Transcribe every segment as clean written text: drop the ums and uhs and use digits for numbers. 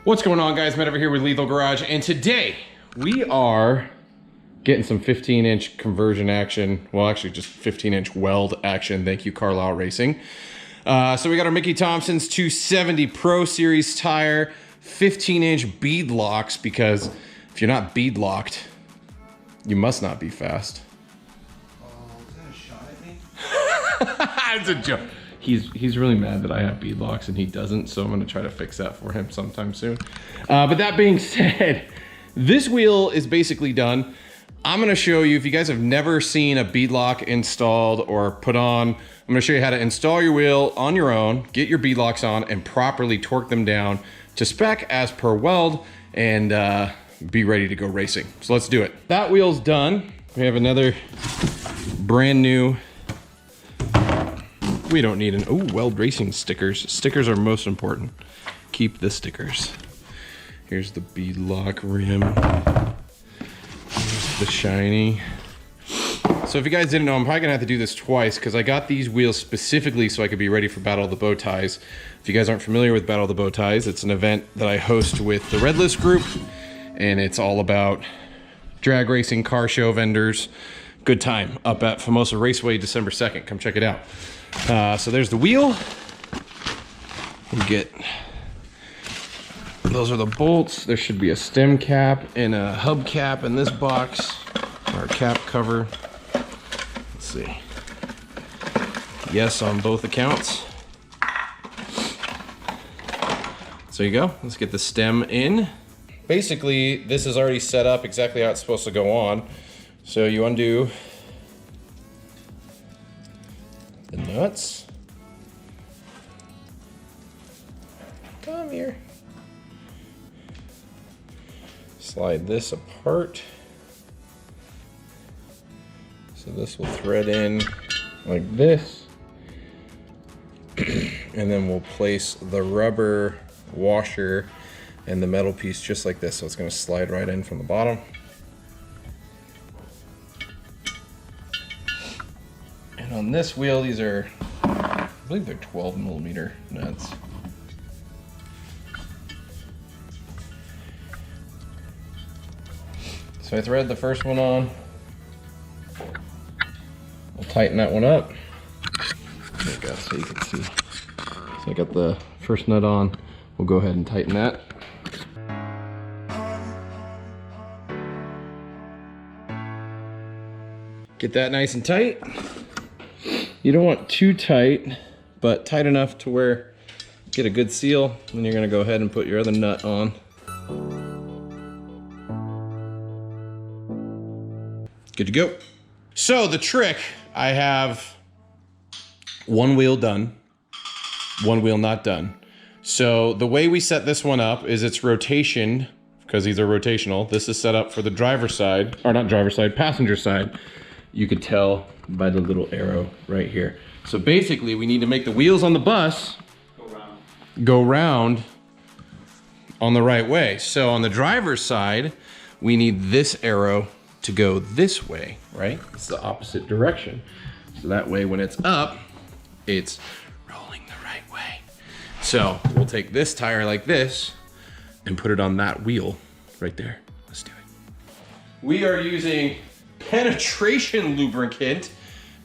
What's going on, guys? Matt over here with Lethal Garage, and today we are getting some 15-inch conversion action. Well, actually just 15-inch weld action. Thank you, Carlisle Racing. So we got our Mickey Thompson's 270 Pro Series tire, 15-inch bead locks, because if you're not bead locked, you must not be fast. Oh, is that a shot at me? It's a joke. He's really mad that I have beadlocks and he doesn't, so I'm gonna try to fix that for him sometime soon. But that being said, this wheel is basically done. I'm gonna show you, if you guys have never seen a beadlock installed or put on, I'm gonna show you how to install your wheel on your own, get your beadlocks on, and properly torque them down to spec as per weld, and be ready to go racing. So let's do it. That wheel's done. We have another brand new, we don't need weld racing stickers. Stickers are most important. Keep the stickers. Here's the beadlock rim. Here's the shiny. So if you guys didn't know, I'm probably gonna have to do this twice because I got these wheels specifically so I could be ready for Battle of the Bow Ties. If you guys aren't familiar with Battle of the Bow Ties, it's an event that I host with the Red List group, and it's all about drag racing, car show vendors. Good time up at Famosa Raceway, December 2nd. Come check it out. So there's the wheel. We get, those are the bolts. There should be a stem cap and a hub cap in this box, or a cap cover. Let's see. Yes on both accounts. So you go. Let's get the stem in. Basically, this is already set up exactly how it's supposed to go on. So you undo the nuts. Come here. Slide this apart. So this will thread in like this. And then we'll place the rubber washer and the metal piece just like this. So it's going to slide right in from the bottom. And on this wheel, these are, I believe they're 12mm nuts. So I thread the first one on. I'll tighten that one up. There you go, so you can see. So I got the first nut on. We'll go ahead and tighten that. Get that nice and tight. You don't want too tight, but tight enough to where you get a good seal. Then you're gonna go ahead and put your other nut on. Good to go. So the trick, I have one wheel done, one wheel not done. So the way we set this one up is it's rotation, because these are rotational. This is set up for the driver's side, or not driver's side, passenger side. You could tell by the little arrow right here. So basically we need to make the wheels on the bus go round on the right way. So on the driver's side, we need this arrow to go this way, right? It's the opposite direction. So that way when it's up, it's rolling the right way. So we'll take this tire like this and put it on that wheel right there. Let's do it. We are using penetration lubricant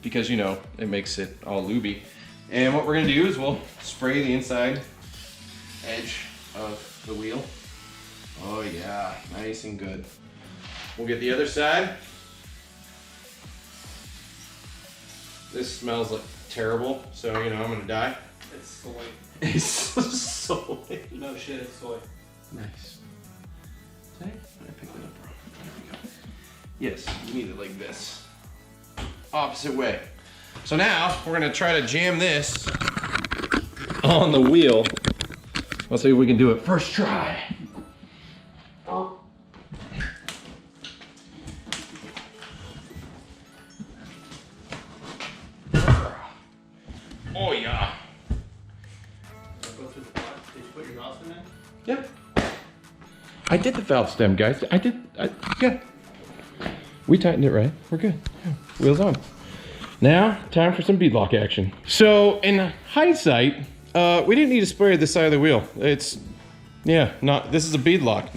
because, you know, it makes it all lubey. And what we're gonna do is we'll spray the inside edge of the wheel. Oh yeah, nice and good. We'll get the other side. This smells like terrible, so you know I'm gonna die. It's soy. It's soy. No shit, it's soy. Nice. Did I pick that up wrong? There we go. Yes, you need it like this. Opposite way. So now we're gonna try to jam this on the wheel. Let's see if we can do it first try. Oh yeah. Go through the pot. Did you put your valve in there? Yep. I did the valve stem, guys. Yeah. We tightened it right. We're good. Yeah. Wheels on. Now, time for some beadlock action. So, in hindsight, We didn't need to spray this side of the wheel. It's, yeah, this is a beadlock.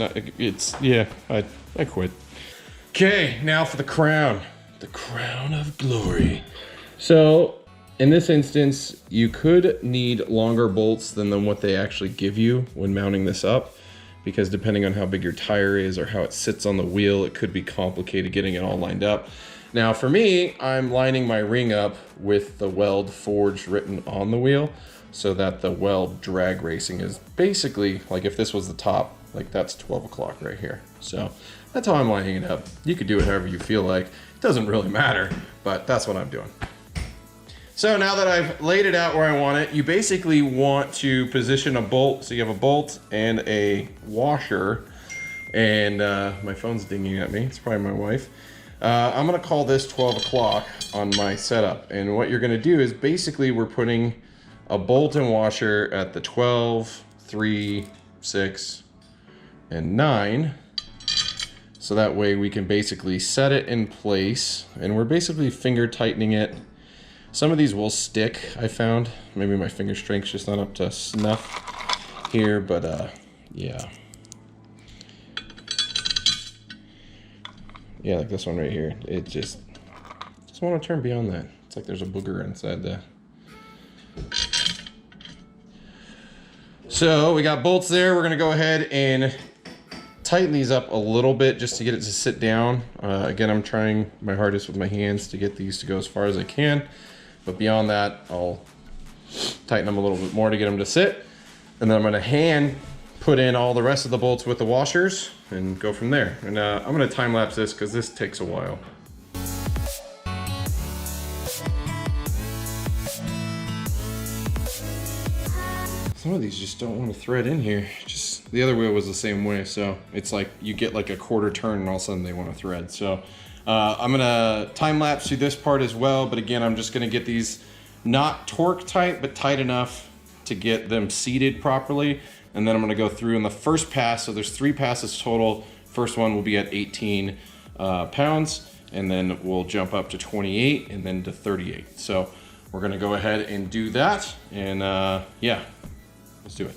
Yeah, I quit. Okay, now for the crown. The crown of glory. So, in this instance, you could need longer bolts than what they actually give you when mounting this up, because depending on how big your tire is or how it sits on the wheel, it could be complicated getting it all lined up. Now for me, I'm lining my ring up with the weld forged written on the wheel, so that the weld drag racing is basically, like if this was the top, like that's 12 o'clock right here. So that's how I'm lining it up. You could do it however you feel like. It doesn't really matter, but that's what I'm doing. So now that I've laid it out where I want it, you basically want to position a bolt. So you have a bolt and a washer, and my phone's dinging at me. It's probably my wife. I'm gonna call this 12 o'clock on my setup. And what you're gonna do is basically we're putting a bolt and washer at the 12, 3, 6, and 9. So that way we can basically set it in place, and we're basically finger tightening it. Some of these will stick, I found. Maybe my finger strength's just not up to snuff here, but yeah. Yeah, like this one right here. It just want to turn beyond that. It's like there's a booger inside the... So we got bolts there. We're gonna go ahead and tighten these up a little bit just to get it to sit down. Again, I'm trying my hardest with my hands to get these to go as far as I can. But beyond that, I'll tighten them a little bit more to get them to sit. And then I'm gonna hand put in all the rest of the bolts with the washers and go from there. And I'm gonna time lapse this because this takes a while. Some of these just don't want to thread in here. Just the other wheel was the same way, so it's like you get like a quarter turn and all of a sudden they want to thread. So I'm gonna time lapse through this part as well, but again, I'm just gonna get these not torque tight, but tight enough to get them seated properly. And then I'm gonna go through in the first pass. So there's 3 passes total. First one will be at 18 pounds, and then we'll jump up to 28 and then to 38. So we're gonna go ahead and do that. And yeah, let's do it.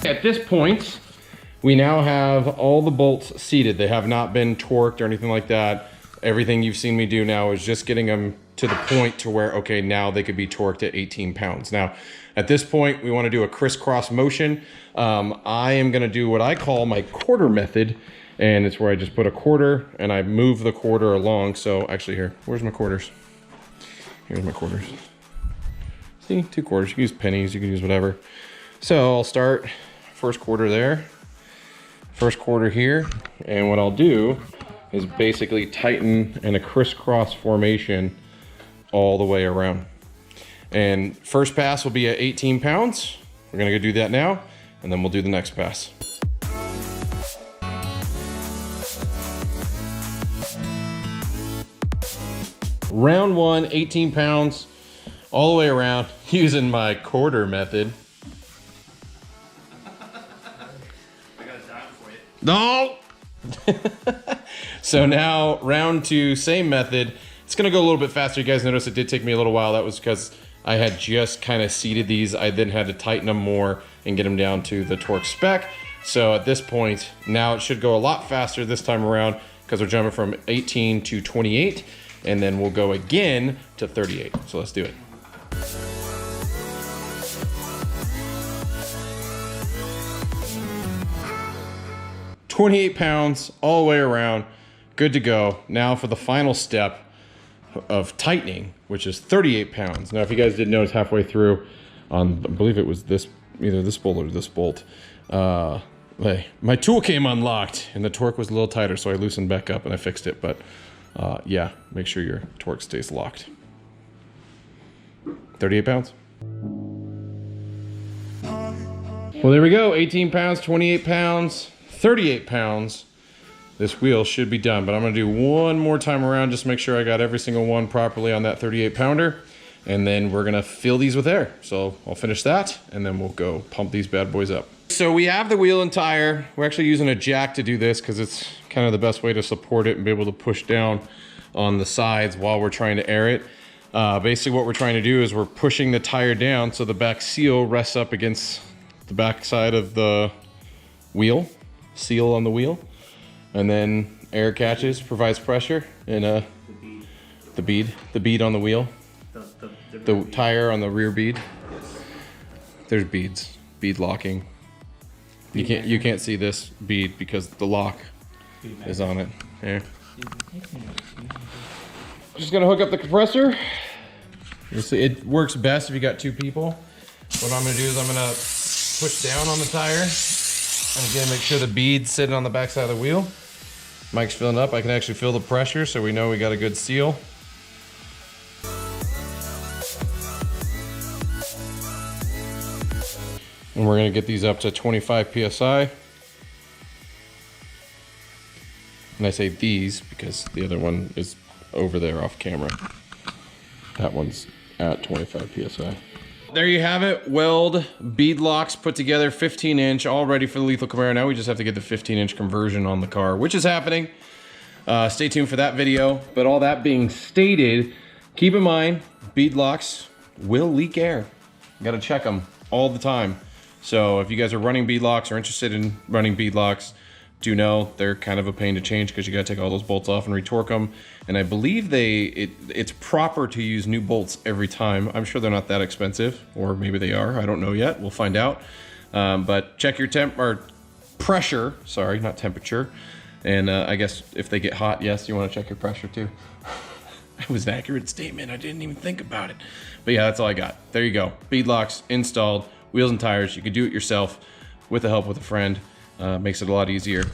At this point, we now have all the bolts seated. They have not been torqued or anything like that. Everything you've seen me do now is just getting them to the point to where, okay, now they could be torqued at 18 pounds. Now, at this point, we want to do a crisscross motion. I am going to do what I call my quarter method, and it's where I just put a quarter and I move the quarter along. So actually here, where's my quarters? Here's my quarters. See, 2 quarters. You can use pennies, you can use whatever. So I'll start first quarter there, first quarter here, and what I'll do is basically tighten in a crisscross formation all the way around. And first pass will be at 18 pounds. We're gonna go do that now, and then we'll do the next pass. Round 1, 18 pounds, all the way around, using my quarter method. I got a dime for you. No! So now, round 2, same method. It's gonna go a little bit faster. You guys notice it did take me a little while. That was because I had just kind of seated these. I then had to tighten them more and get them down to the torque spec. So at this point, now it should go a lot faster this time around because we're jumping from 18 to 28, and then we'll go again to 38. So let's do it. $28 pounds all the way around, good to go. Now for the final step of tightening, which is 38 pounds. Now, if you guys didn't notice halfway through, I believe it was this, either this bolt or this bolt, my tool came unlocked and the torque was a little tighter, so I loosened back up and I fixed it. But yeah, make sure your torque stays locked. 38 pounds. Well, there we go. 18 pounds, 28 pounds, 38 pounds. This wheel should be done, but I'm gonna do one more time around, just make sure I got every single one properly on that 38 pounder. And then we're gonna fill these with air. So I'll finish that and then we'll go pump these bad boys up. So we have the wheel and tire. We're actually using a jack to do this because it's kind of the best way to support it and be able to push down on the sides while we're trying to air it. Basically what we're trying to do is we're pushing the tire down so the back seal rests up against the back side of the wheel, seal on the wheel, and then air catches, provides pressure, and the bead on the wheel, the tire on the rear bead. There's beads, bead locking. You can't see this bead because the lock is on it. Here. Just gonna hook up the compressor. You'll see it works best if you got 2 people. What I'm gonna do is I'm gonna push down on the tire and again make sure the bead's sitting on the back side of the wheel. Mike's filling up. I can actually feel the pressure, so we know we got a good seal. And we're gonna get these up to 25 PSI. And I say these because the other one is over there off camera. That one's at 25 PSI. There you have it. Weld beadlocks put together, 15-inch, all ready for the lethal Camaro. Now we just have to get the 15-inch conversion on the car, which is happening. Stay tuned for that video. But all that being stated, keep in mind, beadlocks will leak air. You gotta check them all the time. So if you guys are running beadlocks or interested in running beadlocks, do know they're kind of a pain to change because you gotta take all those bolts off and retorque them. And I believe it's proper to use new bolts every time. I'm sure they're not that expensive, or maybe they are. I don't know yet. We'll find out. But check your pressure. Sorry, not temperature. And I guess if they get hot, yes, you want to check your pressure too. It was an accurate statement. I didn't even think about it. But yeah, that's all I got. There you go. Beadlocks installed, wheels and tires. You can do it yourself with the help with a friend. Makes it a lot easier.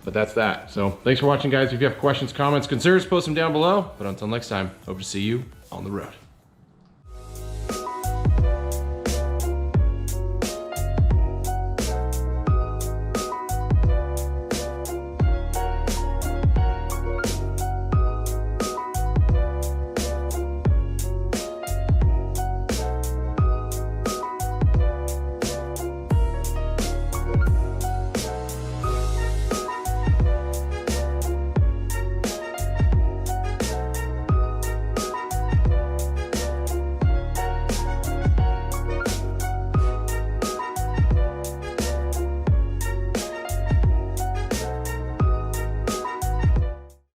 But that's that. So thanks for watching, guys. If you have questions, comments, concerns, post them down below. But until next time, hope to see you on the road.